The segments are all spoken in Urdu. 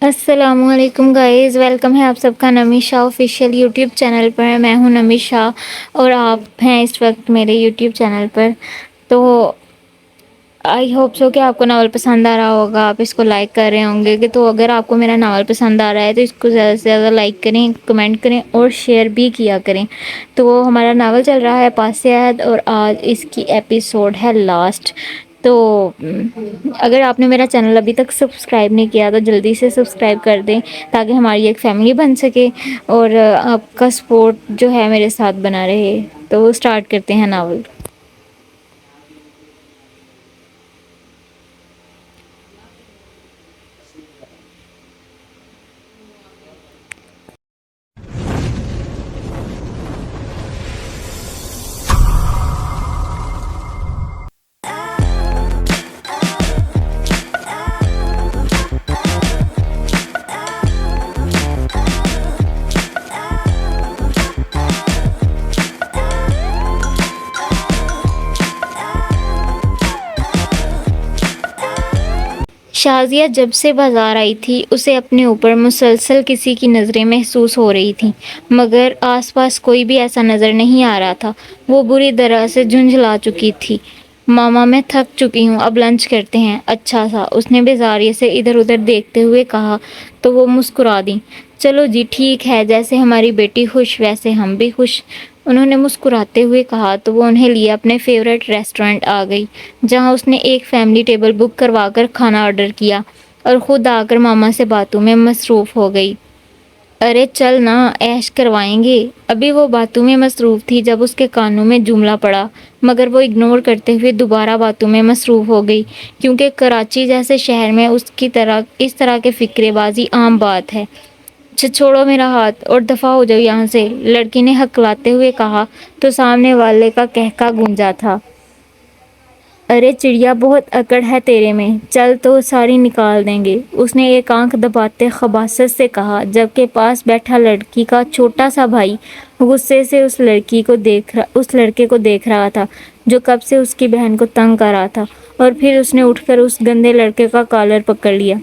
السلام علیکم گائز، ویلکم ہے آپ سب کا نمی شاہ آفیشیل یوٹیوب چینل پر۔ میں ہوں نمی شاہ اور آپ ہیں اس وقت میرے یوٹیوب چینل پر۔ تو آئی ہوپ سو کہ آپ کو ناول پسند آ رہا ہوگا، آپ اس کو لائک کر رہے ہوں گے کہ تو اگر آپ کو میرا ناول پسند آ رہا ہے تو اس کو زیادہ سے زیادہ لائک کریں، کمنٹ کریں اور شیئر بھی کیا کریں۔ تو ہمارا ناول چل رہا ہے پاس عہد اور آج اس کی ایپیسوڈ ہے لاسٹ۔ تو اگر آپ نے میرا چینل ابھی تک سبسکرائب نہیں کیا تو جلدی سے سبسکرائب کر دیں تاکہ ہماری ایک فیملی بن سکے اور آپ کا سپورٹ جو ہے میرے ساتھ بنا رہے۔ تو سٹارٹ کرتے ہیں ناول۔ شازیہ جب سے بازار آئی تھی اسے اپنے اوپر مسلسل کسی کی نظریں محسوس ہو رہی تھیں، مگر آس پاس کوئی بھی ایسا نظر نہیں آ رہا تھا۔ وہ بری طرح سے جھنجھلا چکی تھی۔ ماما میں تھک چکی ہوں، اب لنچ کرتے ہیں۔ اچھا سا اس نے بیزاری سے ادھر ادھر دیکھتے ہوئے کہا تو وہ مسکرا دیں۔ چلو جی ٹھیک ہے، جیسے ہماری بیٹی خوش ویسے ہم بھی خوش، انہوں نے مسکراتے ہوئے کہا تو وہ انہیں لیے اپنے فیورٹ ریسٹورنٹ آ گئی، جہاں اس نے ایک فیملی ٹیبل بک کروا کر کھانا آرڈر کیا اور خود آ کر ماما سے باتوں میں مصروف ہو گئی۔ ارے چل نا، عیش کروائیں گے۔ ابھی وہ باتوں میں مصروف تھی جب اس کے کانوں میں جملہ پڑا، مگر وہ اگنور کرتے ہوئے دوبارہ باتوں میں مصروف ہو گئی، کیونکہ کراچی جیسے شہر میں اس طرح کے فکرے بازی عام بات ہے۔ چھوڑو میرا ہاتھ اور دفع ہو جاؤ یہاں سے، لڑکی نے ہکلاتے ہوئے کہا تو سامنے والے کا قہقہ گونجا تھا۔ ارے چڑیا، بہت اکڑ ہے تیرے میں، چل تو ساری نکال دیں گے، اس نے ایک آنکھ دباتے خباثت سے کہا، جبکہ پاس بیٹھا لڑکی کا چھوٹا سا بھائی غصے سے اس لڑکے کو دیکھ رہا تھا جو کب سے اس کی بہن کو تنگ کر رہا تھا، اور پھر اس نے اٹھ کر اس گندے لڑکے کا کالر پکڑ لیا۔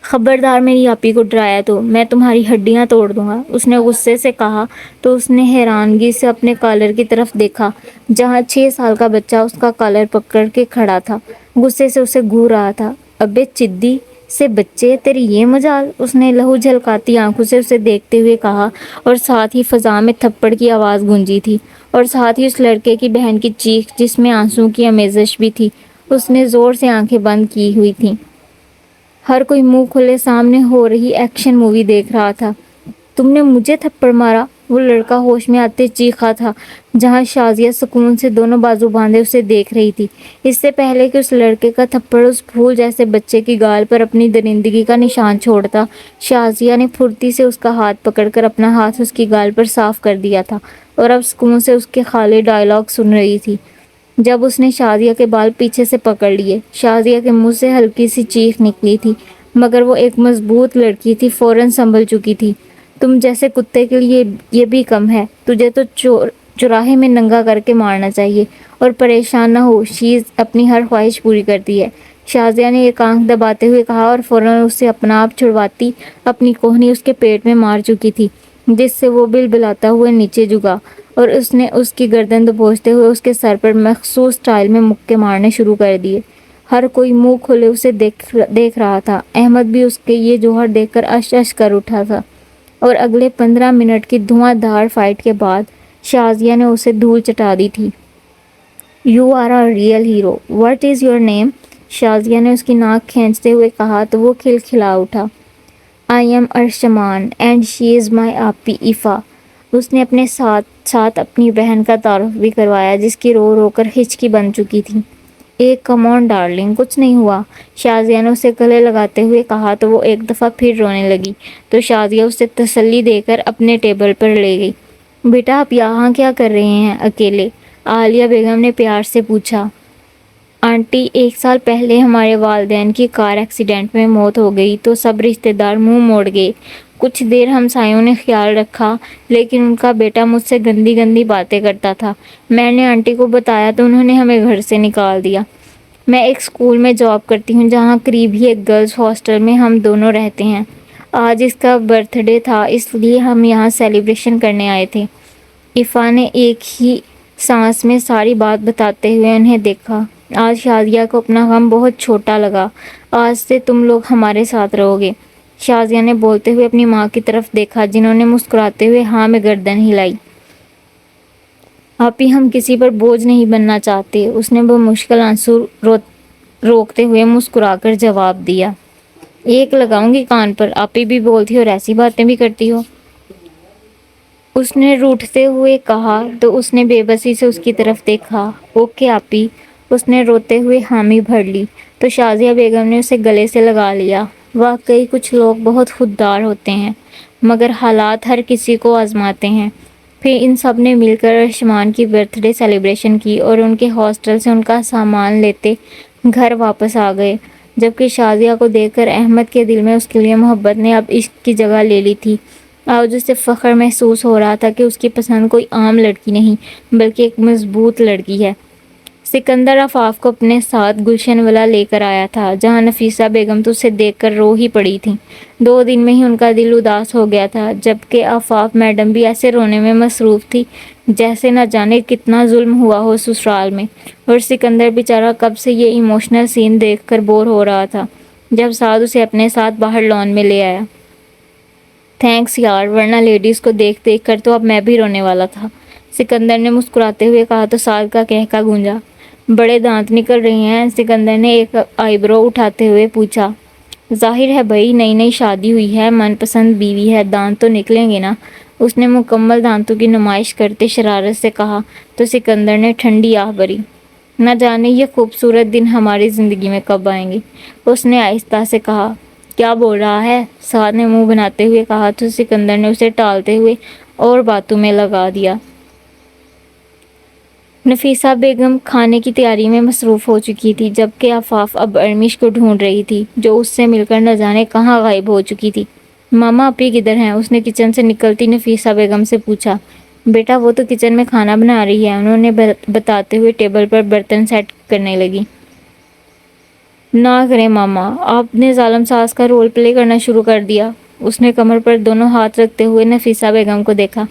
خبردار میری آپی کو ڈرایا تو میں تمہاری ہڈیاں توڑ دوں گا، اس نے غصے سے کہا تو اس نے حیرانگی سے اپنے کالر کی طرف دیکھا جہاں 6 سال کا بچہ اس کا کالر پکڑ کے کھڑا تھا، غصے سے اسے گھور رہا تھا۔ ابے چدی سے بچے، تیری یہ مجال، اس نے لہو جھلکاتی آنکھوں سے اسے دیکھتے ہوئے کہا، اور ساتھ ہی فضا میں تھپڑ کی آواز گونجی تھی، اور ساتھ ہی اس لڑکے کی بہن کی چیخ جس میں آنسوں کی آمیزش بھی تھی۔ اس نے زور سے آنکھیں بند کی ہوئی تھیں، ہر کوئی منہ کھلے سامنے ہو رہی ایکشن مووی دیکھ رہا تھا۔ تم نے مجھے تھپڑ مارا، وہ لڑکا ہوش میں آتے چیخا تھا، جہاں شازیہ سکون سے دونوں بازو باندھے اسے دیکھ رہی تھی۔ اس سے پہلے کہ اس لڑکے کا تھپڑ اس پھول جیسے بچے کی گال پر اپنی درندگی کا نشان چھوڑتا، شازیہ نے پھرتی سے اس کا ہاتھ پکڑ کر اپنا ہاتھ اس کی گال پر صاف کر دیا تھا، اور اب سکون سے اس کے خالے ڈائیلاگ سن رہی تھی۔ جب اس نے شازیہ کے بال پیچھے سے پکڑ لیے، شازیہ کے منہ سے ہلکی سی چیخ نکلی تھی، مگر وہ ایک مضبوط لڑکی تھی، فوراً سنبھل چکی تھی۔ تم جیسے کتے کے لیے یہ بھی کم ہے، تجھے تو چوراہے میں ننگا کر کے مارنا چاہیے، اور پریشان نہ ہو، شیز اپنی ہر خواہش پوری کرتی ہے، شازیہ نے ایک آنکھ دباتے ہوئے کہا، اور فوراً اس سے اپنا آپ چھڑواتی اپنی کوہنی اس کے پیٹ میں مار چکی تھی، جس سے وہ بلبلاتا ہوا نیچے جھکا، اور اس نے اس کی گردن دبوچتے ہوئے اس کے سر پر مخصوص سٹائل میں مکے مارنے شروع کر دیے۔ ہر کوئی منہ کھولے اسے دیکھ رہا تھا۔ احمد بھی اس کے یہ جوہر دیکھ کر اش اش کر اٹھا تھا، اور اگلے 15 منٹ کی دھواں دھار فائٹ کے بعد شازیہ نے اسے دھول چٹا دی تھی۔ You are a real hero, what is your name? Shazia نے اس کی ناک کھینچتے ہوئے کہا تو وہ کھلکھلا اٹھا۔ آئی ایم ارشمان اینڈ شی از مائی آپی ایفا، اس نے اپنے ساتھ ساتھ اپنی بہن کا تعارف بھی کروایا جس کی رو رو کر ہچکی بن چکی تھی۔ ایک کم آن ڈارلنگ، کچھ نہیں ہوا، شازیہ نے اسے گلے لگاتے ہوئے کہا تو وہ ایک دفعہ پھر رونے لگی، تو شازیہ اسے تسلی دے کر اپنے ٹیبل پر لے گئی۔ بیٹا آپ یہاں کیا کر رہے ہیں اکیلے؟ عالیہ بیگم نے پیار سے پوچھا۔ آنٹی، 1 سال پہلے ہمارے والدین کی کار ایکسیڈنٹ میں موت ہو گئی تو سب رشتہ دار منہ موڑ گئے۔ کچھ دیر ہمسایوں نے خیال رکھا، لیکن ان کا بیٹا مجھ سے گندی گندی باتیں کرتا تھا، میں نے آنٹی کو بتایا تو انہوں نے ہمیں گھر سے نکال دیا۔ میں ایک اسکول میں جاب کرتی ہوں جہاں قریب ہی ایک گرلز ہاسٹل میں ہم دونوں رہتے ہیں۔ آج اس کا برتھ ڈے تھا، اس لیے ہم یہاں سیلیبریشن کرنے آئے تھے۔ عفا نے ایک ہی سانس میں ساری بات بتاتے ہوئے انہیں دیکھا۔ آج شازیہ کو اپنا غم بہت چھوٹا لگا۔ آج سے تم لوگ ہمارے ساتھ رہو گے، شازیہ نے بولتے ہوئے اپنی ماں کی طرف دیکھا جنہوں نے مسکراتے ہوئے ہاں میں گردن ہلائی۔ آپی ہم کسی پر بوجھ نہیں بننا چاہتے، اس نے بمشکل آنسو روکتے ہوئے مسکرا کر جواب دیا۔ ایک لگاؤں گی کان پر، آپی بھی بولتی ہو اور ایسی باتیں بھی کرتی ہو، اس نے روٹھتے ہوئے کہا تو اس نے بے بسی سے اس کی طرف دیکھا۔ اوکے آپی، اس نے روتے ہوئے حامی بھر لی تو شازیہ بیگم نے اسے گلے سے لگا لیا۔ واقعی کچھ لوگ بہت خوددار ہوتے ہیں، مگر حالات ہر کسی کو آزماتے ہیں۔ پھر ان سب نے مل کر ارشمان کی برتھ ڈے سیلیبریشن کی اور ان کے ہاسٹل سے ان کا سامان لیتے گھر واپس آ گئے، جبکہ شازیہ کو دیکھ کر احمد کے دل میں اس کے لیے محبت نے اب عشق کی جگہ لے لی تھی۔ آج اسے فخر محسوس ہو رہا تھا کہ اس کی پسند کوئی عام لڑکی نہیں بلکہ ایک مضبوط لڑکی ہے۔ سکندر آفاف کو اپنے ساتھ گلشن والا لے کر آیا تھا، جہاں نفیسہ بیگم تو اسے دیکھ کر رو ہی پڑی تھیں۔ 2 دن میں ہی ان کا دل اداس ہو گیا تھا، جبکہ آفاف میڈم بھی ایسے رونے میں مصروف تھی جیسے نہ جانے کتنا ظلم ہوا ہو سسرال میں، اور سکندر بیچارہ کب سے یہ ایموشنل سین دیکھ کر بور ہو رہا تھا جب سعد اسے اپنے ساتھ باہر لان میں لے آیا۔ تھینکس یار، ورنہ لیڈیز کو دیکھ دیکھ کر تو اب میں بھی رونے والا تھا، سکندر نے مسکراتے ہوئے کہا تو سعد کا کہکا گونجا۔ بڑے دانت نکل رہے ہیں؟ سکندر نے ایک آئی برو اٹھاتے ہوئے پوچھا۔ ظاہر ہے بھائی، نئی نئی شادی ہوئی ہے، من پسند بیوی ہے، دانت تو نکلیں گے نا، اس نے مکمل دانتوں کی نمائش کرتے شرارت سے کہا تو سکندر نے ٹھنڈی آہ بھری۔ نہ جانے یہ خوبصورت دن ہماری زندگی میں کب آئیں گے، اس نے آہستہ سے کہا۔ کیا بول رہا ہے؟ سعد نے منہ بناتے ہوئے کہا تو سکندر نے اسے ٹالتے ہوئے اور باتوں میں لگا دیا۔ نفیسہ بیگم کھانے کی تیاری میں مصروف ہو چکی تھی، جبکہ آفاف اب ارمش کو ڈھونڈ رہی تھی جو اس سے مل کر نہ جانے کہاں غائب ہو چکی تھی۔ ماما آپی کدھر ہیں؟ اس نے کچن سے نکلتی نفیسہ بیگم سے پوچھا۔ بیٹا وہ تو کچن میں کھانا بنا رہی ہے، انہوں نے بتاتے ہوئے ٹیبل پر برتن سیٹ کرنے لگی۔ نہ کریں ماما، آپ نے ظالم ساس کا رول پلے کرنا شروع کر دیا، اس نے کمر پر دونوں ہاتھ رکھتے ہوئے نفیسہ بیگم کو دیکھا۔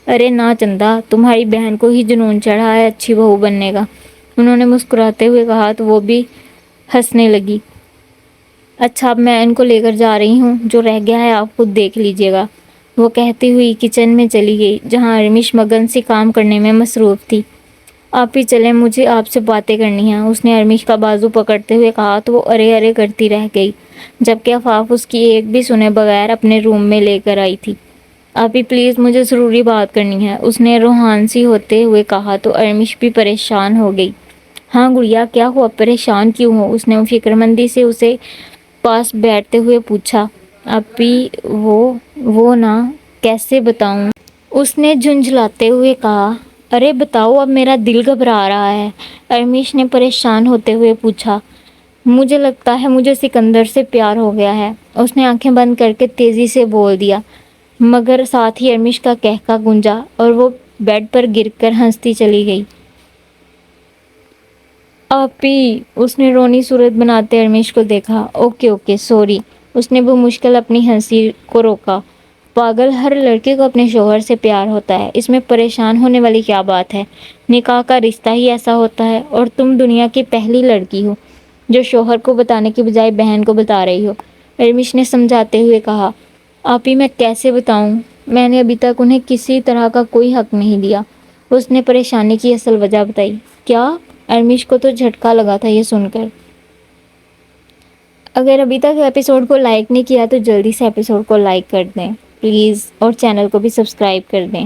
ارے نہ چندا، تمہاری بہن کو ہی جنون چڑھا ہے اچھی بہو بننے کا، انہوں نے مسکراتے ہوئے کہا تو وہ بھی ہنسنے لگی۔ اچھا اب میں ان کو لے کر جا رہی ہوں، جو رہ گیا ہے آپ خود دیکھ لیجیے گا، وہ کہتی ہوئی کچن میں چلی گئی جہاں ارمش مگن سے کام کرنے میں مصروف تھی۔ آپ ہی چلیں، مجھے آپ سے باتیں کرنی ہیں، اس نے ارمش کا بازو پکڑتے ہوئے کہا تو وہ ارے ارے کرتی رہ گئی، جبکہ آفاف اس کی ایک بھی سنے بغیر اپنے روم میں لے کر آئی تھی۔ آپ ہی پلیز مجھے ضروری بات کرنی ہے، اس نے روحان سی ہوتے ہوئے کہا تو ارمش بھی پریشان ہو گئی۔ ہاں گڑیا کیا ہوا، پریشان کیوں ہو، اس نے فکر مندی سے اسے پاس بیٹھتے ہوئے پوچھا۔ آپی وہ نا، کیسے بتاؤں، اس نے جھنجھلاتے ہوئے کہا۔ ارے بتاؤ، اب میرا دل گھبرا رہا ہے، ارمش نے پریشان ہوتے ہوئے پوچھا۔ مجھے لگتا ہے مجھے سکندر سے پیار ہو گیا ہے، اس نے آنکھیں بند کر کے تیزی سے بول دیا، مگر ساتھ ہی ارمش کا کہکا گونجا اور وہ بیڈ پر گر کر ہنستی چلی گئی۔ آپی، اس نے رونی صورت بناتے ارمش کو دیکھا۔ اوکے اوکے سوری، اس نے بمشکل اپنی ہنسی کو روکا۔ پاگل، ہر لڑکے کو اپنے شوہر سے پیار ہوتا ہے، اس میں پریشان ہونے والی کیا بات ہے، نکاح کا رشتہ ہی ایسا ہوتا ہے، اور تم دنیا کی پہلی لڑکی ہو جو شوہر کو بتانے کی بجائے بہن کو بتا رہی ہو، ارمش نے سمجھاتے ہوئے کہا۔ آپی میں کیسے بتاؤں، میں نے ابھی تک انہیں کسی طرح کا کوئی حق نہیں دیا، اس نے پریشانی کی اصل وجہ بتائی۔ کیا؟ ارمش کو تو جھٹکا لگا تھا یہ سن کر۔ اگر ابھی تک ایپیسوڈ کو لائک نہیں کیا تو جلدی سے ایپیسوڈ کو لائک کر دیں پلیز، اور چینل کو بھی سبسکرائب کر دیں۔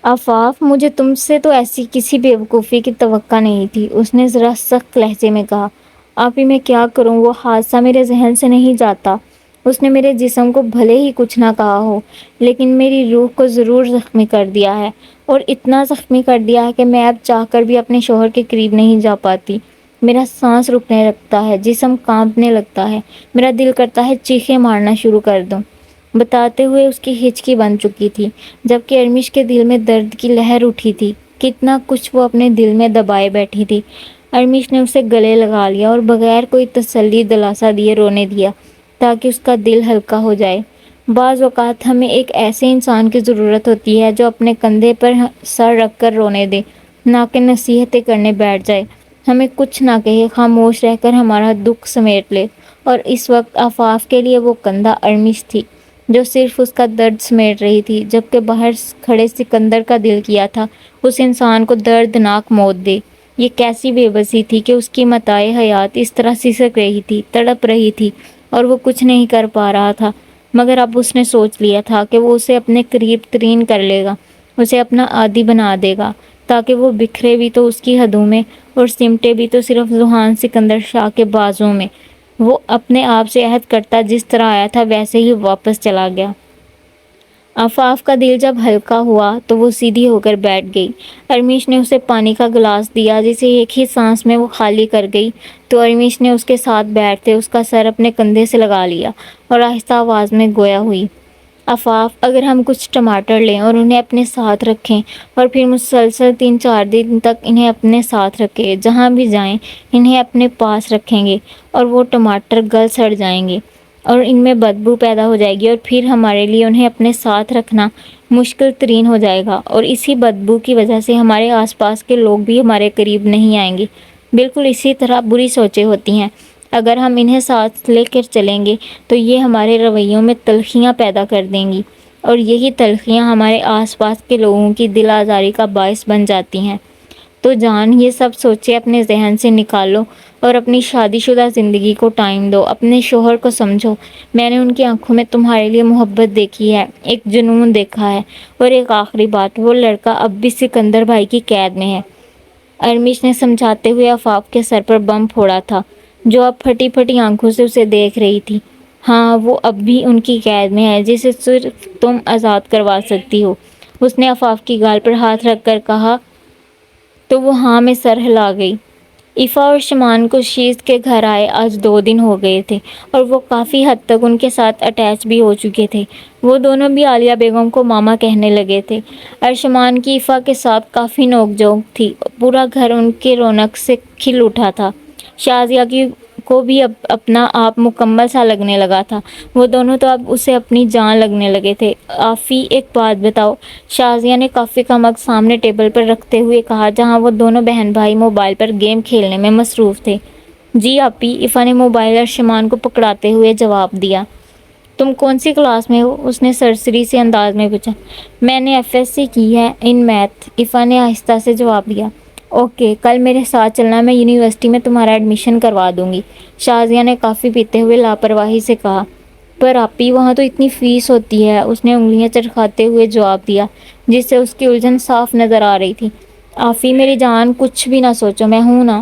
آفاف، مجھے تم سے تو ایسی کسی بیوقوفی کی توقع نہیں تھی، اس نے ذرا سخت لہجے میں کہا۔ آپی میں کیا کروں، وہ حادثہ میرے ذہن سے نہیں جاتا، اس نے میرے جسم کو بھلے ہی کچھ نہ کہا ہو لیکن میری روح کو ضرور زخمی کر دیا ہے، اور اتنا زخمی کر دیا ہے کہ میں اب چاہ کر بھی اپنے شوہر کے قریب نہیں جا پاتی، میرا سانس رکنے لگتا ہے، جسم کانپنے لگتا ہے، میرا دل کرتا ہے چیخیں مارنا شروع کر دوں۔ بتاتے ہوئے اس کی ہچکی بن چکی تھی، جبکہ ارمش کے دل میں درد کی لہر اٹھی تھی۔ کتنا کچھ وہ اپنے دل میں دبائے بیٹھی تھی۔ ارمیش نے اسے گلے لگا لیا اور بغیر کوئی تسلی دلاسا دیے رونے دیا تاکہ اس کا دل ہلکا ہو جائے۔ بعض اوقات ہمیں ایک ایسے انسان کی ضرورت ہوتی ہے جو اپنے کندھے پر سر رکھ کر رونے دے، نہ کہ نصیحتیں کرنے بیٹھ جائے، ہمیں کچھ نہ کہے، خاموش رہ کر ہمارا دکھ سمیٹ لے۔ اور اس وقت آفاف کے لیے وہ کندھا ارمیش تھی جو صرف اس کا درد سمیٹ رہی تھی، جبکہ باہر کھڑے سکندر کا دل کیا تھا اس انسان کو دردناک موت دے۔ یہ کیسی بے بسی تھی کہ اس کی متاع حیات اس طرح سسک رہی تھی، تڑپ رہی تھی، اور وہ کچھ نہیں کر پا رہا تھا۔ مگر اب اس نے سوچ لیا تھا کہ وہ اسے اپنے قریب ترین کر لے گا، اسے اپنا عادی بنا دے گا، تاکہ وہ بکھرے بھی تو اس کی حدوں میں اور سمٹے بھی تو صرف ذوحان سکندر شاہ کے بازوں میں۔ وہ اپنے آپ سے عہد کرتا جس طرح آیا تھا ویسے ہی واپس چلا گیا۔ آفاف کا دل جب ہلکا ہوا تو وہ سیدھی ہو کر بیٹھ گئی۔ ارمیش نے اسے پانی کا گلاس دیا جسے ایک ہی سانس میں وہ خالی کر گئی تو ارمیش نے اس کے ساتھ بیٹھتے اس کا سر اپنے کندھے سے لگا لیا اور آہستہ آواز میں گویا ہوئی، آفاف، اگر ہم کچھ ٹماٹر لیں اور انہیں اپنے ساتھ رکھیں اور پھر مسلسل 3-4 دن تک انہیں اپنے ساتھ رکھیں، جہاں بھی جائیں انہیں اپنے پاس رکھیں گے اور وہ ٹماٹر گل سڑ جائیں گے اور ان میں بدبو پیدا ہو جائے گی اور پھر ہمارے لیے انہیں اپنے ساتھ رکھنا مشکل ترین ہو جائے گا اور اسی بدبو کی وجہ سے ہمارے آس پاس کے لوگ بھی ہمارے قریب نہیں آئیں گے۔ بالکل اسی طرح بری سوچیں ہوتی ہیں، اگر ہم انہیں ساتھ لے کر چلیں گے تو یہ ہمارے رویوں میں تلخیاں پیدا کر دیں گی اور یہی تلخیاں ہمارے آس پاس کے لوگوں کی دل آزاری کا باعث بن جاتی ہیں۔ تو جان، یہ سب سوچیں اپنے ذہن سے نکالو اور اپنی شادی شدہ زندگی کو ٹائم دو، اپنے شوہر کو سمجھو۔ میں نے ان کی آنکھوں میں تمہارے لیے محبت دیکھی ہے، ایک جنون دیکھا ہے، اور ایک آخری بات، وہ لڑکا اب بھی سکندر بھائی کی قید میں ہے۔ ارمیش نے سمجھاتے ہوئے آفاف کے سر پر بم پھوڑا تھا جو اب پھٹی پھٹی آنکھوں سے اسے دیکھ رہی تھی۔ ہاں، وہ اب بھی ان کی قید میں ہے جسے صرف تم آزاد کروا سکتی ہو، اس نے آفاف کی گال پر ہاتھ رکھ کر کہا تو وہ ہاں میں سر ہلا گئی۔ ایفا اور شمان خورشید کے گھر آئے آج 2 دن ہو گئے تھے اور وہ کافی حد تک ان کے ساتھ اٹیچ بھی ہو چکے تھے۔ وہ دونوں بھی عالیہ بیگم کو ماما کہنے لگے تھے۔ ارشمان کی ایفا کے ساتھ کافی نوک جھونک تھی، پورا گھر ان کے رونق سے کھل اٹھا تھا۔ شازیہ کو بھی اب اپنا آپ مکمل سا لگنے لگا تھا، وہ دونوں تو اب اسے اپنی جان لگنے لگے تھے۔ آفی، ایک بات بتاؤ، شازیہ نے کافی کا مگ سامنے ٹیبل پر رکھتے ہوئے کہا جہاں وہ دونوں بہن بھائی موبائل پر گیم کھیلنے میں مصروف تھے۔ جی آپی، ایفا نے موبائل ارشمان کو پکڑاتے ہوئے جواب دیا۔ تم کون سی کلاس میں ہو؟ اس نے سرسری سے انداز میں پوچھا۔ میں نے FSC کی ہے ان میتھ، ایفا نے آہستہ سے جواب دیا۔ اوکے، کل میرے ساتھ چلنا، میں یونیورسٹی میں تمہارا ایڈمیشن کروا دوں گی، شازیہ نے کافی پیتے ہوئے لاپرواہی سے کہا۔ پر آپی، وہاں تو اتنی فیس ہوتی ہے، اس نے انگلیاں چرخاتے ہوئے جواب دیا جس سے اس کی الجھن صاف نظر آ رہی تھی۔ آفی میری جان، کچھ بھی نہ سوچو، میں ہوں نا،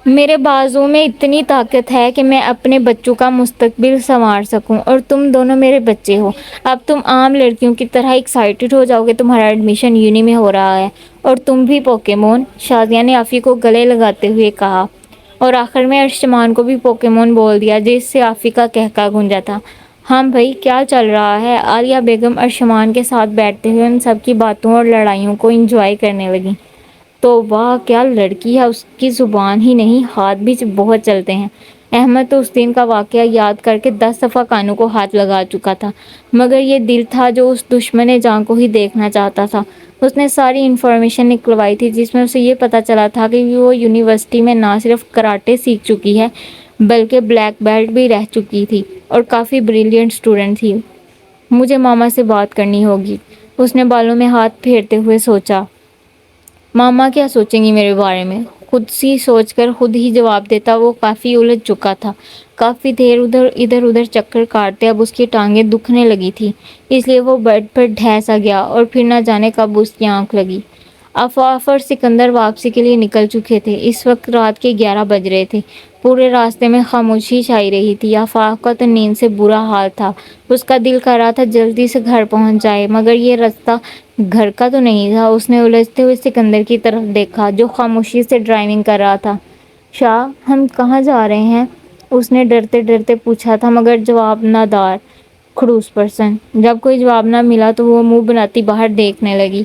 میرے بازو میں اتنی طاقت ہے کہ میں اپنے بچوں کا مستقبل سنوار سکوں، اور تم دونوں میرے بچے ہو۔ اب تم عام لڑکیوں کی طرح ایکسائٹڈ ہو جاؤ گے، تمہارا ایڈمیشن یونی میں ہو رہا ہے، اور تم بھی پوکیمون، شازیہ نے آفی کو گلے لگاتے ہوئے کہا، اور آخر میں ارشمان کو بھی پوکیمون بول دیا جس سے آفی کا قہقہ گونجا تھا۔ ہاں بھائی، کیا چل رہا ہے؟ عالیہ بیگم ارشمان کے ساتھ بیٹھتے ہوئے ان سب کی باتوں اور لڑائیوں کو انجوائے کرنے لگیں۔ تو واہ، کیا لڑکی ہے، اس کی زبان ہی نہیں ہاتھ بھی بہت چلتے ہیں۔ احمد تو اس دن کا واقعہ یاد کر کے 10 دفعہ کانوں کو ہاتھ لگا چکا تھا، مگر یہ دل تھا جو اس دشمن جاں کو ہی دیکھنا چاہتا تھا۔ اس نے ساری انفارمیشن نکلوائی تھی جس میں اسے یہ پتا چلا تھا کہ وہ یونیورسٹی میں نہ صرف کراٹے سیکھ چکی ہے بلکہ بلیک بیلٹ بھی رہ چکی تھی اور کافی بریلینٹ اسٹوڈنٹ تھی۔ مجھے ماما سے بات کرنی ہوگی، اس نے بالوں میں ہاتھ پھیرتے ہوئے سوچا۔ ماما کیا سوچیں گی میرے بارے میں؟ خود سی سوچ کر خود ہی جواب دیتا، وہ کافی الجھ چکا تھا۔ کافی دیر ادھر ادھر چکر کاٹتے اب اس کی ٹانگیں دکھنے لگی تھی، اس لیے وہ بیڈ پر ڈھہ سا گیا اور پھر نہ جانے کب اس کی آنکھ لگی۔ آفاف اور سکندر واپسی کے لیے نکل چکے تھے۔ اس وقت رات کے 11 بج رہے تھے۔ پورے راستے میں خاموشی چھائی رہی تھی۔ آفاف کا تو نیند سے برا حال تھا، اس کا دل کر رہا تھا جلدی سے گھر پہنچ جائے، مگر یہ راستہ گھر کا تو نہیں تھا۔ اس نے الجھتے ہوئے سکندر کی طرف دیکھا جو خاموشی سے ڈرائیونگ کر رہا تھا۔ شاہ، ہم کہاں جا رہے ہیں؟ اس نے ڈرتے ڈرتے پوچھا تھا، مگر جواب نہ دار خڑوس پرسن۔ جب کوئی جواب نہ ملا تو وہ منہ بناتی باہر دیکھنے لگی۔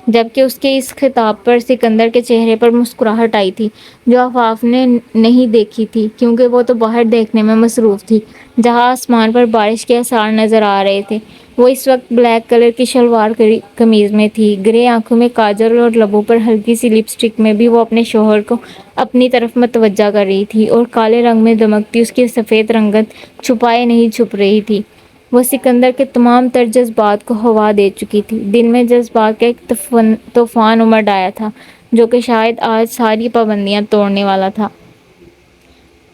جبکہ اس کے اس خطاب پر سکندر کے چہرے پر مسکراہٹ آئی تھی جو آفاف نے نہیں دیکھی تھی، کیونکہ وہ تو باہر دیکھنے میں مصروف تھی جہاں آسمان پر بارش کے آثار نظر آ رہے تھے۔ وہ اس وقت بلیک کلر کی شلوار قمیض میں تھی، گرے آنکھوں میں کاجل اور لبوں پر ہلکی سی لپسٹک میں بھی وہ اپنے شوہر کو اپنی طرف متوجہ کر رہی تھی، اور کالے رنگ میں دمکتی اس کی سفید رنگت چھپائے نہیں چھپ رہی تھی۔ وہ سکندر کے تمام تر جذبات کو ہوا دے چکی تھی۔ دل میں جذبات کا ایک طوفان امڑ آیا تھا جو کہ شاید آج ساری پابندیاں توڑنے والا تھا۔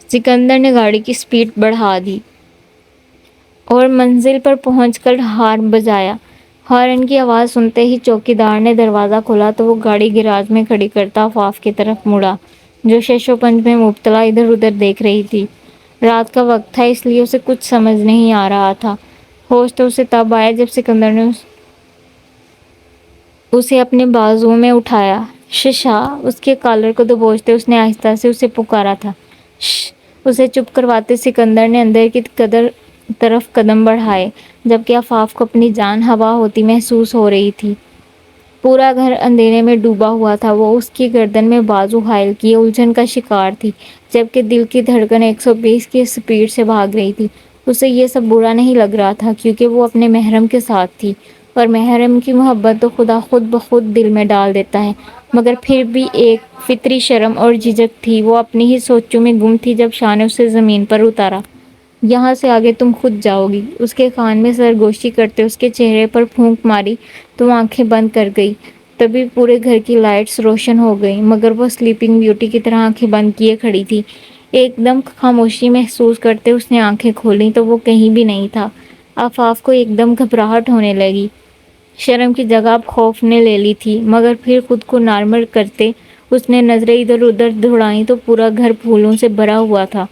سکندر نے گاڑی کی سپیڈ بڑھا دی اور منزل پر پہنچ کر ہارن بجایا۔ ہارن کی آواز سنتے ہی چوکیدار نے دروازہ کھولا تو وہ گاڑی گیراج میں کھڑی کرتا آفاف کی طرف مڑا، جو شش و پنج میں مبتلا ادھر ادھر دیکھ رہی تھی۔ رات کا وقت تھا، اس لیے اسے کچھ سمجھ نہیں آ رہا تھا۔ ہوش تو اسے تب آیا جب سکندر نے اسے اپنے بازو میں اٹھایا۔ ششا، اس کے کالر کو دبوچتے اس نے آہستہ سے اسے پکارا تھا۔ شش! اسے چپ کرواتے سکندر نے اندر کی طرف قدم بڑھائے، جبکہ آفاف کو اپنی جان ہوا ہوتی محسوس ہو رہی تھی۔ پورا گھر اندھیرے میں ڈوبا ہوا تھا۔ وہ اس کی گردن میں بازو حائل کیے الجھن کا شکار تھی، جبکہ دل کی دھڑکن 120 کی سپیڈ سے بھاگ رہی تھی۔ اسے یہ سب برا نہیں لگ رہا تھا، کیونکہ وہ اپنے محرم کے ساتھ تھی، اور محرم کی محبت تو خدا خود بخود دل میں ڈال دیتا ہے، مگر پھر بھی ایک فطری شرم اور جھجک تھی۔ وہ اپنی ہی سوچوں میں گم تھی جب شاہ نے اسے زمین پر اتارا۔ یہاں سے آگے تم خود جاؤ گی، اس کے کان میں سرگوشی کرتے اس کے چہرے پر پھونک ماری تو وہ آنکھیں بند کر گئی۔ تبھی پورے گھر کی لائٹس روشن ہو گئیں، مگر وہ سلیپنگ بیوٹی کی طرح آنکھیں بند کیے کھڑی تھی۔ ایک دم خاموشی محسوس کرتے اس نے آنکھیں کھولیں تو وہ کہیں بھی نہیں تھا۔ آفاف کو ایک دم گھبراہٹ ہونے لگی۔ شرم کی جگہ اب خوف نے لے لی تھی، مگر پھر خود کو نارمل کرتے اس نے نظریں ادھر ادھر دوڑائیں تو پورا گھر پھولوں سے بھرا ہوا تھا،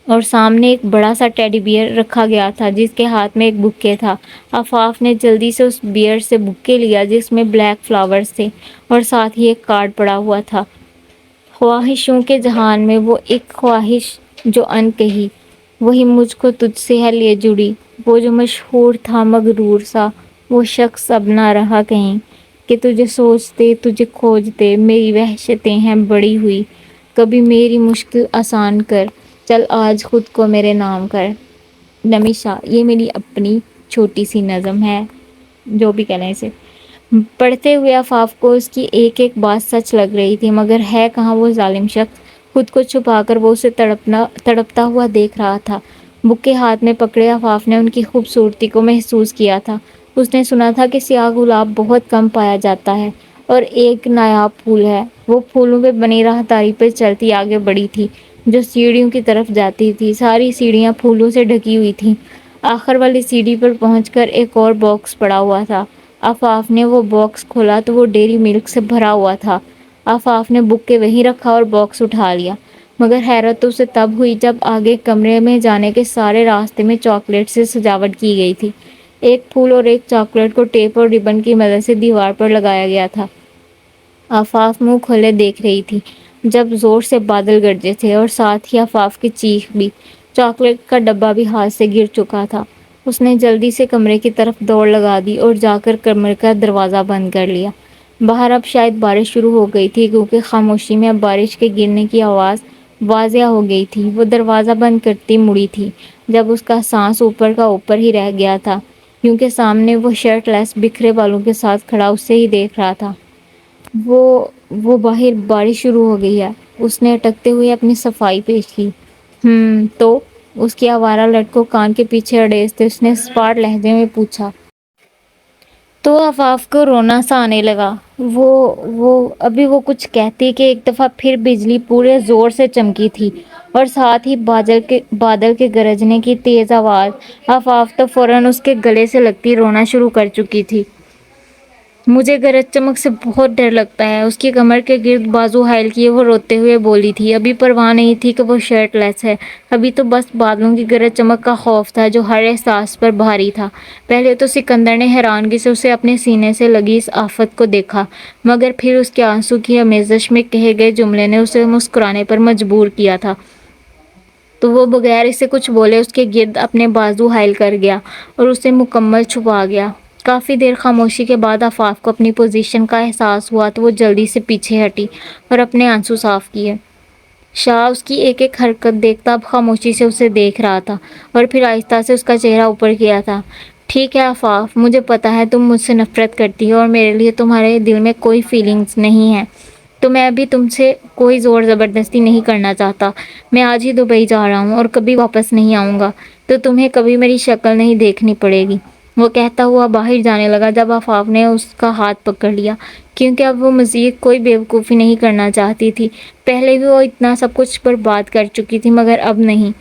اور سامنے ایک بڑا سا ٹیڈی بیئر رکھا گیا تھا جس کے ہاتھ میں ایک بکے تھا۔ آفاف نے جلدی سے اس بیئر سے بکے لیا جس میں بلیک فلاورز تھے، اور ساتھ ہی ایک کارڈ پڑا ہوا تھا۔ خواہشوں کے جہان میں وہ ایک خواہش جو ان کہی، وہی مجھ کو تجھ سے ہے لے جڑی۔ وہ جو مشہور تھا مغرور سا، وہ شخص اب نہ رہا کہیں، کہ تجھے سوچتے تجھے کھوجتے میری وحشتیں ہیں بڑھی ہوئی۔ کبھی میری مشکل آسان کر، چل آج خود کو میرے نام کر۔ نمیشا، یہ میری اپنی چھوٹی سی نظم ہے، جو بھی کہنا اسے۔ پڑھتے ہوئے آفاف کو اس کی ایک ایک بات سچ لگ رہی تھی، مگر ہے کہاں وہ ظالم شخص؟ خود کو چھپا کر وہ اسے تڑپتا ہوا دیکھ رہا تھا۔ بکے ہاتھ میں پکڑے آفاف نے ان کی خوبصورتی کو محسوس کیا تھا۔ اس نے سنا تھا کہ سیاہ گلاب بہت کم پایا جاتا ہے اور ایک نایاب پھول ہے۔ وہ پھولوں پہ بنی راہداری پہ چلتی آگے بڑھی تھی جو سیڑھیوں کی طرف جاتی تھی۔ ساری سیڑھیاں پھولوں سے ڈھکی ہوئی تھیں۔ آخر والی سیڑھی پر پہنچ کر ایک اور باکس پڑا ہوا تھا۔ آفاف نے وہ باکس کھولا تو وہ ڈیری ملک سے بھرا ہوا تھا۔ آفاف نے بکے وہیں رکھا اور باکس اٹھا لیا، مگر حیرت تو اسے تب ہوئی جب آگے کمرے میں جانے کے سارے راستے میں چاکلیٹ سے سجاوٹ کی گئی تھی۔ ایک پھول اور ایک چاکلیٹ کو ٹیپ اور ربن کی مدد سے دیوار پر لگایا گیا تھا۔ آفاف منہ کھولے دیکھ رہی تھی جب زور سے بادل گرجے تھے، اور ساتھ ہی آفاف کی چیخ بھی۔ چاکلیٹ کا ڈبہ بھی ہاتھ سے گر چکا تھا۔ اس نے جلدی سے کمرے کی طرف دوڑ لگا دی اور جا کر کمرے کا دروازہ بند کر لیا۔ باہر اب شاید بارش شروع ہو گئی تھی، کیونکہ خاموشی میں اب بارش کے گرنے کی آواز واضح ہو گئی تھی۔ وہ دروازہ بند کرتی مڑی تھی جب اس کا سانس اوپر کا اوپر ہی رہ گیا تھا، کیونکہ سامنے وہ شرٹ لیس بکھرے بالوں کے ساتھ کھڑا اسے ہی دیکھ رہا تھا۔ وہ باہر بارش شروع ہو گئی ہے، اس نے اٹکتے ہوئے اپنی صفائی پیش کی۔ تو اس کی آوارہ لٹ کو کان کے پیچھے اڑیستے اس نے اسپاٹ لہجے میں پوچھا۔ تو آفاف کو رونا سا آنے لگا۔ ابھی وہ کچھ کہتی کہ ایک دفعہ پھر بجلی پورے زور سے چمکی تھی، اور ساتھ ہی بادل کے گرجنے کی تیز آواز۔ آفاف تو فوراً اس کے گلے سے لگتی رونا شروع کر چکی تھی۔ مجھے گرج چمک سے بہت ڈر لگتا ہے، اس کی کمر کے گرد بازو حائل کیے وہ روتے ہوئے بولی تھی۔ ابھی پرواہ نہیں تھی کہ وہ شرٹ لیس ہے، ابھی تو بس بادلوں کی گرج چمک کا خوف تھا جو ہر احساس پر بھاری تھا۔ پہلے تو سکندر نے حیرانگی سے اسے اپنے سینے سے لگی اس آفت کو دیکھا، مگر پھر اس کے آنسوں کی آمیزش میں کہے گئے جملے نے اسے مسکرانے پر مجبور کیا تھا، تو وہ بغیر اسے کچھ بولے اس کے گرد اپنے بازو حائل کر گیا اور اسے مکمل چھپا گیا۔ کافی دیر خاموشی کے بعد آفاق کو اپنی پوزیشن کا احساس ہوا تو وہ جلدی سے پیچھے ہٹی اور اپنے آنسو صاف کیے۔ شاہ اس کی ایک ایک حرکت دیکھتا اب خاموشی سے اسے دیکھ رہا تھا اور پھر آہستہ سے اس کا چہرہ اوپر کیا تھا۔ ٹھیک ہے آفاق، مجھے پتا ہے تم مجھ سے نفرت کرتی ہو اور میرے لیے تمہارے دل میں کوئی فیلنگز نہیں ہیں، تو میں ابھی تم سے کوئی زور زبردستی نہیں کرنا چاہتا۔ میں آج ہی دبئی جا رہا ہوں اور کبھی واپس نہیں آؤں گا، تو تمہیں کبھی میری شکل نہیں دیکھنی پڑے گی۔ وہ کہتا ہوا باہر جانے لگا جب آفاق نے اس کا ہاتھ پکڑ لیا، کیونکہ اب وہ مزید کوئی بیوقوفی نہیں کرنا چاہتی تھی۔ پہلے بھی وہ اتنا سب کچھ برباد کر چکی تھی مگر اب نہیں۔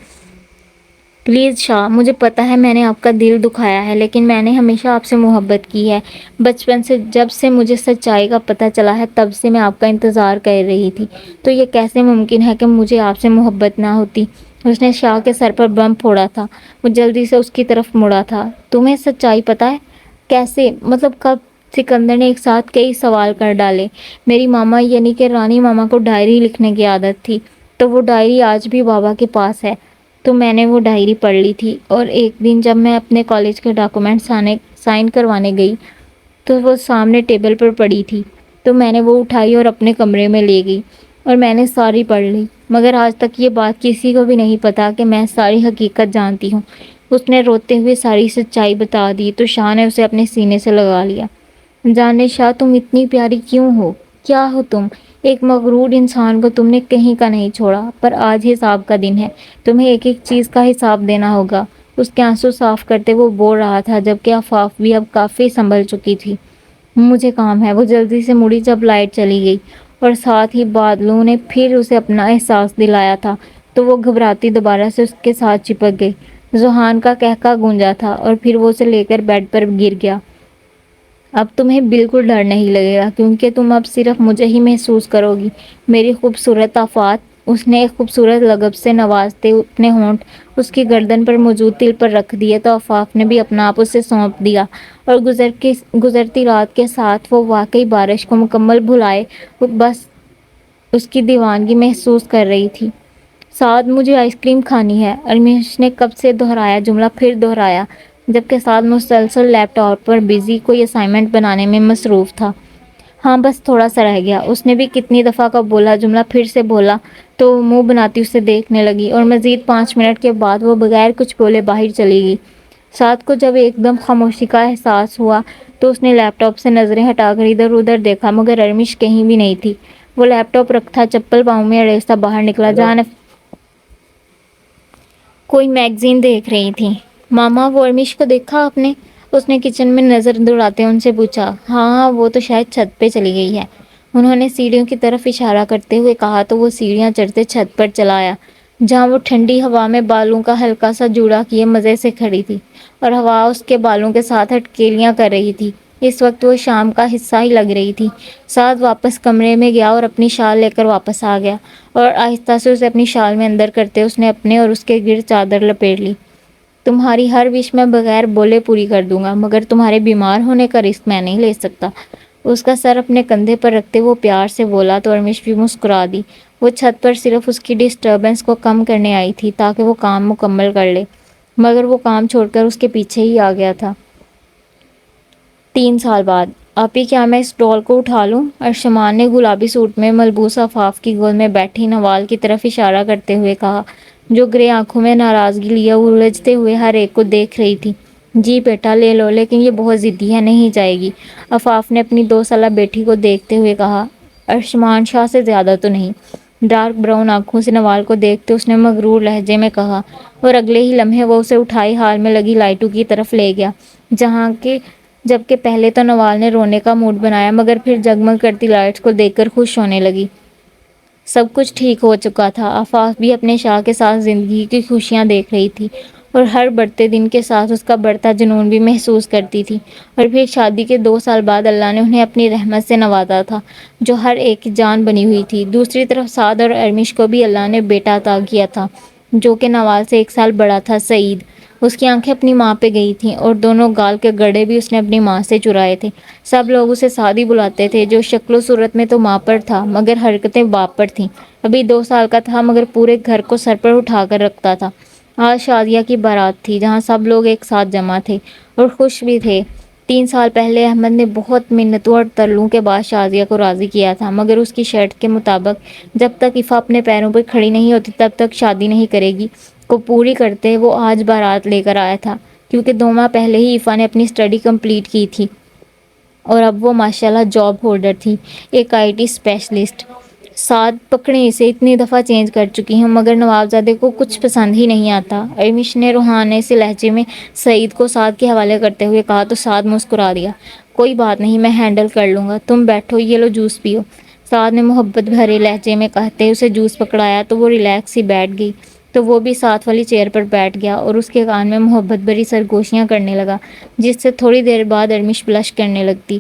پلیز شاہ، مجھے پتا ہے میں نے آپ کا دل دکھایا ہے، لیکن میں نے ہمیشہ آپ سے محبت کی ہے۔ بچپن سے جب سے مجھے سچائی کا پتہ چلا ہے تب سے میں آپ کا انتظار کر رہی تھی، تو یہ کیسے ممکن ہے کہ مجھے آپ سے محبت نہ ہوتی۔ اس نے شاہ کے سر پر بم پھوڑا تھا۔ وہ جلدی سے اس کی طرف مڑا تھا۔ تمہیں سچائی پتا ہے؟ کیسے؟ مطلب کب؟ سکندر نے ایک ساتھ کئی سوال کر ڈالے۔ میری ماما یعنی کہ رانی ماما کو ڈائری لکھنے کی عادت تھی، تو وہ ڈائری آج بھی بابا کے پاس ہے، تو میں نے وہ ڈائری پڑھ لی تھی، اور ایک دن جب میں اپنے کالج کے ڈاکومنٹس سائن کروانے گئی تو وہ سامنے ٹیبل پر پڑی تھی، تو میں نے وہ اٹھائی اور اپنے کمرے میں لے گئی اور میں نے ساری پڑھ لی، مگر آج تک یہ بات کسی کو بھی نہیں پتا کہ میں ساری حقیقت جانتی ہوں۔ اس نے روتے ہوئے ساری سچائی بتا دی تو شاہ نے اسے اپنے سینے سے لگا لیا۔ جانے شاہ، تم اتنی پیاری کیوں ہو؟ کیا ہو تم؟ ایک مغرور انسان کو تم نے کہیں کا نہیں چھوڑا، پر آج حساب کا دن ہے، تمہیں ایک ایک چیز کا حساب دینا ہوگا۔ اس کے آنسو صاف کرتے وہ بول رہا تھا، جبکہ آفاق بھی اب کافی سنبھل چکی تھی۔ مجھے کام ہے۔ وہ جلدی سے مڑی جب لائٹ چلی گئی اور ساتھ ہی بادلوں نے پھر اسے اپنا احساس دلایا تھا، تو وہ گھبراتی دوبارہ سے اس کے ساتھ چپک گئی۔ ذوحان کا قہقہ گونجا تھا اور پھر وہ اسے لے کر بیڈ پر گر گیا۔ اب تمہیں بالکل ڈر نہیں لگے گا، کیونکہ تم اب صرف مجھے ہی محسوس کرو گی، میری خوبصورت آفات۔ اس نے ایک خوبصورت لقب سے نوازتے اپنے ہونٹ اس کی گردن پر موجود تل پر رکھ دیے تو آفاق نے بھی اپنا آپ اسے سونپ دیا، اور گزرتی رات کے ساتھ وہ واقعی بارش کو مکمل بھلائے وہ بس اس کی دیوانگی محسوس کر رہی تھی۔ سعد، مجھے آئس کریم کھانی ہے، ارمیش نے کب سے دہرایا جملہ پھر دہرایا، جبکہ سعد مسلسل لیپ ٹاپ پر بزی کوئی اسائنمنٹ بنانے میں مصروف تھا۔ ہاں بس تھوڑا سا رہ گیا، اس نے بھی کتنی دفعہ کا بولا جملہ پھر سے بولا تو وہ منہ بناتی اسے دیکھنے لگی، اور مزید 5 منٹ کے بعد وہ بغیر کچھ بولے باہر چلی گئی۔ سعد کو جب ایک دم خاموشی کا احساس ہوا تو اس نے لیپ ٹاپ سے نظریں ہٹا کر ادھر ادھر دیکھا، مگر ارمیش کہیں بھی نہیں تھی۔ وہ لیپ ٹاپ رکھا چپل پاؤں میں اڑیسا باہر نکلا جہاں کوئی میگزین دیکھ رہی تھی۔ ماما، وہ ارمیش کو دیکھا آپ نے؟ اس نے کچن میں نظر دوڑاتے ان سے پوچھا۔ ہاں، وہ تو شاید چھت پہ چلی گئی ہے، انہوں نے سیڑھیوں کی طرف اشارہ کرتے ہوئے کہا تو وہ سیڑھیاں چڑھتے چھت پر چلا آیا، جہاں وہ ٹھنڈی ہوا میں بالوں کا ہلکا سا جوڑا کیے مزے سے کھڑی تھی، اور ہوا اس کے بالوں کے ساتھ اٹکیلیاں کر رہی تھی۔ اس وقت وہ شام کا حصہ ہی لگ رہی تھی۔ سعد واپس کمرے میں گیا اور اپنی شال لے کر واپس آ گیا، اور آہستہ سے اسے اپنی شال میں اندر کرتے اس نے اپنے اور اس کے گرد چادر لپیٹ لی۔ تمہاری ہر وش میں بغیر بولے پوری کر دوں گا، مگر تمہارے بیمار ہونے کا رسک میں نہیں لے سکتا۔ اس کا سر اپنے کندھے پر رکھتے وہ پیار سے بولا تو ارمیش بھی مسکرا دی۔ وہ چھت پر صرف اس کی ڈسٹربنس کو کم کرنے آئی تھی تاکہ وہ کام مکمل کر لے، مگر وہ کام چھوڑ کر اس کے پیچھے ہی آ گیا تھا۔ 3 سال بعد۔ آپی، کیا میں اس ڈال کو اٹھا لوں؟ ارشمان نے گلابی سوٹ میں ملبوس آفاق کی گود میں بیٹھی نوال کی طرف اشارہ کرتے ہوئے کہا، جو گرے آنکھوں میں ناراضگی لیے الجھتے ہوئے ہر ایک کو دیکھ رہی تھی۔ جی بیٹا لے لو، لیکن یہ بہت ضدی ہے، نہیں جائے گی، آفاق نے اپنی 2 سالہ بیٹی کو دیکھتے ہوئے کہا۔ ارشمان شاہ سے زیادہ تو نہیں، ڈارک براؤن آنکھوں سے نوال کو دیکھتے اس نے مغرور لہجے میں کہا، اور اگلے ہی لمحے وہ اسے اٹھائی ہال میں لگی لائٹوں کی طرف لے گیا، جبکہ پہلے تو نوال نے رونے کا موڈ بنایا مگر پھر جگمگ کرتی لائٹس کو دیکھ کر خوش ہونے لگی۔ سب کچھ ٹھیک ہو چکا تھا۔ آفاق بھی اپنے شاہ کے ساتھ زندگی کی خوشیاں دیکھ رہی تھی، اور ہر بڑھتے دن کے ساتھ اس کا بڑھتا جنون بھی محسوس کرتی تھی۔ اور پھر شادی کے 2 سال بعد اللہ نے انہیں اپنی رحمت سے نوازا تھا، جو ہر ایک کی جان بنی ہوئی تھی۔ دوسری طرف سعد اور ارمیش کو بھی اللہ نے بیٹا عطا کیا تھا، جو کہ نوال سے 1 سال بڑا تھا، سعید۔ اس کی آنکھیں اپنی ماں پہ گئی تھیں، اور دونوں گال کے گڑھے بھی اس نے اپنی ماں سے چرائے تھے۔ سب لوگ اسے سعد ہی بلاتے تھے، جو شکل و صورت میں تو ماں پر تھا مگر حرکتیں باپ پر تھیں۔ ابھی 2 سال کا تھا مگر پورے گھر کو سر پر اٹھا کر رکھتا تھا۔ آج شادیہ کی بارات تھی، جہاں سب لوگ ایک ساتھ جمع تھے اور خوش بھی تھے۔ 3 سال پہلے احمد نے بہت منتوں اور ترلوں کے بعد شازیہ کو راضی کیا تھا، مگر اس کی شرط کے مطابق جب تک ایفا اپنے پیروں پر کھڑی نہیں ہوتی تب تک شادی نہیں کرے گی کو پوری کرتے وہ آج بارات لے کر آیا تھا، کیونکہ 2 ماہ پہلے ہی ایفا نے اپنی اسٹڈی کمپلیٹ کی تھی اور اب وہ ماشاءاللہ جاب ہولڈر تھی، ایک آئی ٹی اسپیشلسٹ۔ ساتھ پکڑیں اسے اتنی دفعہ چینج کر چکی ہوں مگر نوابزادے کو کچھ پسند ہی نہیں آتا۔ ارمش نے روحانے سے لہجے میں سعید کو سعد کے حوالے کرتے ہوئے کہا تو سعد مسکرا دیا۔ کوئی بات نہیں، میں ہینڈل کر لوں گا، تم بیٹھو، یہ لو جوس پیو۔ سعد نے محبت بھرے لہجے میں کہتے اسے جوس پکڑایا تو وہ ریلیکس ہی بیٹھ گئی، تو وہ بھی ساتھ والی چیئر پر بیٹھ گیا اور اس کے کان میں محبت بھری سرگوشیاں کرنے لگا، جس سے تھوڑی دیر بعد ارمش بلش کرنے لگتی۔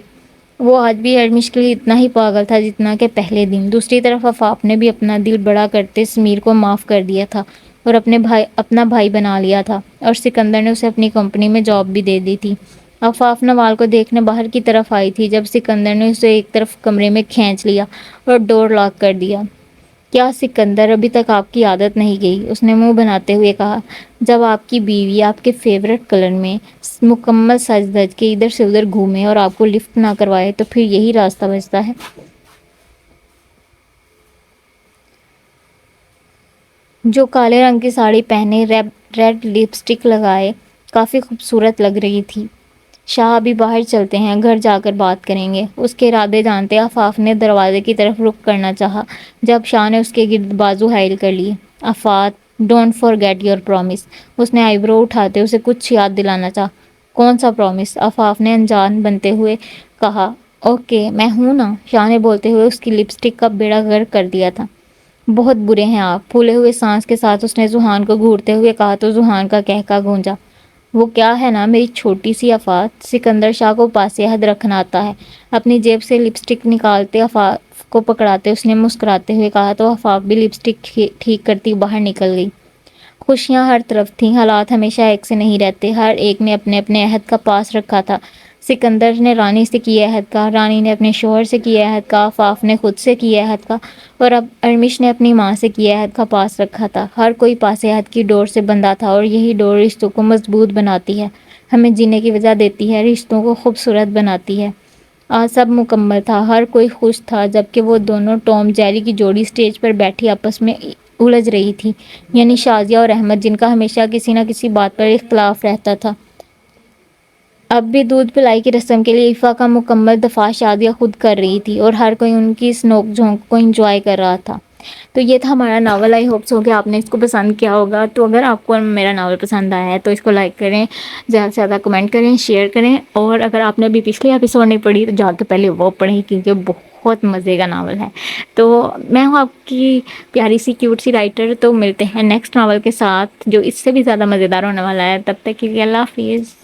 وہ آج بھی ارمش کے لیے اتنا ہی پاگل تھا جتنا کہ پہلے دن۔ دوسری طرف آفاق نے بھی اپنا دل بڑا کرتے سمیر کو معاف کر دیا تھا اور اپنا بھائی بنا لیا تھا، اور سکندر نے اسے اپنی کمپنی میں جاب بھی دے دی تھی۔ آفاق نوال کو دیکھنے باہر کی طرف آئی تھی جب سکندر نے اسے ایک طرف کمرے میں کھینچ لیا اور ڈور لاک کر دیا۔ کیا سکندر، ابھی تک آپ کی عادت نہیں گئی؟ اس نے منہ بناتے ہوئے کہا۔ جب آپ کی بیوی آپ کے فیورٹ کلر میں مکمل سج دھج کے ادھر سے ادھر گھومے اور آپ کو لفٹ نہ کروائے تو پھر یہی راستہ بچتا ہے۔ جو کالے رنگ کی ساڑی پہنے ریڈ لپسٹک لگائے کافی خوبصورت لگ رہی تھی۔ شاہ ابھی باہر چلتے ہیں، گھر جا کر بات کریں گے۔ اس کے ارادے جانتے آفاق نے دروازے کی طرف رخ کرنا چاہا جب شاہ نے اس کے گرد بازو حائل کر لیے۔ آفاق، ڈونٹ فارگیٹ یور پرومس۔ اس نے آئی برو اٹھاتے اسے کچھ یاد دلانا چاہا۔ کون سا پرومس؟ آفاق نے انجان بنتے ہوئے کہا۔ اوکے، میں ہوں نا، شاہ نے بولتے ہوئے اس کی لپسٹک کا بیڑا غرق کر دیا تھا۔ بہت برے ہیں آپ، پھولے ہوئے سانس کے ساتھ اس نے ذوحان کو گھورتے ہوئے کہا تو ذوحان کا قہقہ گونجا۔ وہ کیا ہے نا میری چھوٹی سی آفاق۔ سکندر شاہ کو پاس حد رکھنا آتا ہے۔ اپنی جیب سے لپسٹک نکالتے آفاق کو پکڑاتے اس نے مسکراتے ہوئے کہا تو آفاق بھی لپسٹک ٹھیک کرتی باہر نکل گئی۔ خوشیاں ہر طرف تھیں، حالات ہمیشہ ایک سے نہیں رہتے، ہر ایک نے اپنے اپنے عہد کا پاس رکھا تھا۔ سکندر نے رانی سے کیے عہد کا، رانی نے اپنے شوہر سے کیے عہد کا، آفاق نے خود سے کیے عہد کا، اور اب ارمش نے اپنی ماں سے کیے عہد کا پاس رکھا تھا۔ ہر کوئی پاس عہد کی ڈور سے بندھا تھا اور یہی ڈور رشتوں کو مضبوط بناتی ہے، ہمیں جینے کی وجہ دیتی ہے، رشتوں کو خوبصورت بناتی ہے۔ آج سب مکمل تھا، ہر کوئی خوش تھا، جبکہ وہ دونوں ٹام جیری کی جوڑی اسٹیج پر بیٹھی آپس میں الجھ رہی تھی، یعنی شازیہ اور احمد، جن کا ہمیشہ کسی نہ کسی بات پر اختلاف رہتا تھا۔ اب بھی دودھ پلائی کی رسم کے لیے ایفا کا مکمل دفاع شازیہ خود کر رہی تھی اور ہر کوئی ان کی اس نوک جھونک کو انجوائے کر رہا تھا۔ تو یہ تھا ہمارا ناول۔ آئی ہوپ سو کہ آپ نے اس کو پسند کیا ہوگا۔ تو اگر آپ کو میرا ناول پسند آیا ہے تو اس کو لائک کریں، زیادہ سے زیادہ کمنٹ کریں، شیئر کریں، اور اگر آپ نے ابھی پچھلی ایپیسوڈ نہیں پڑھی تو جا کے پہلے وہ پڑھیں کیونکہ بہت مزے کا ناول ہے۔ تو میں ہوں آپ کی پیاری سی کیوٹ سی رائٹر، تو ملتے ہیں نیکسٹ ناول کے ساتھ جو اس سے بھی زیادہ مزیدار ہونے والا ہے۔ تب تک کے لیے اللہ حافظ۔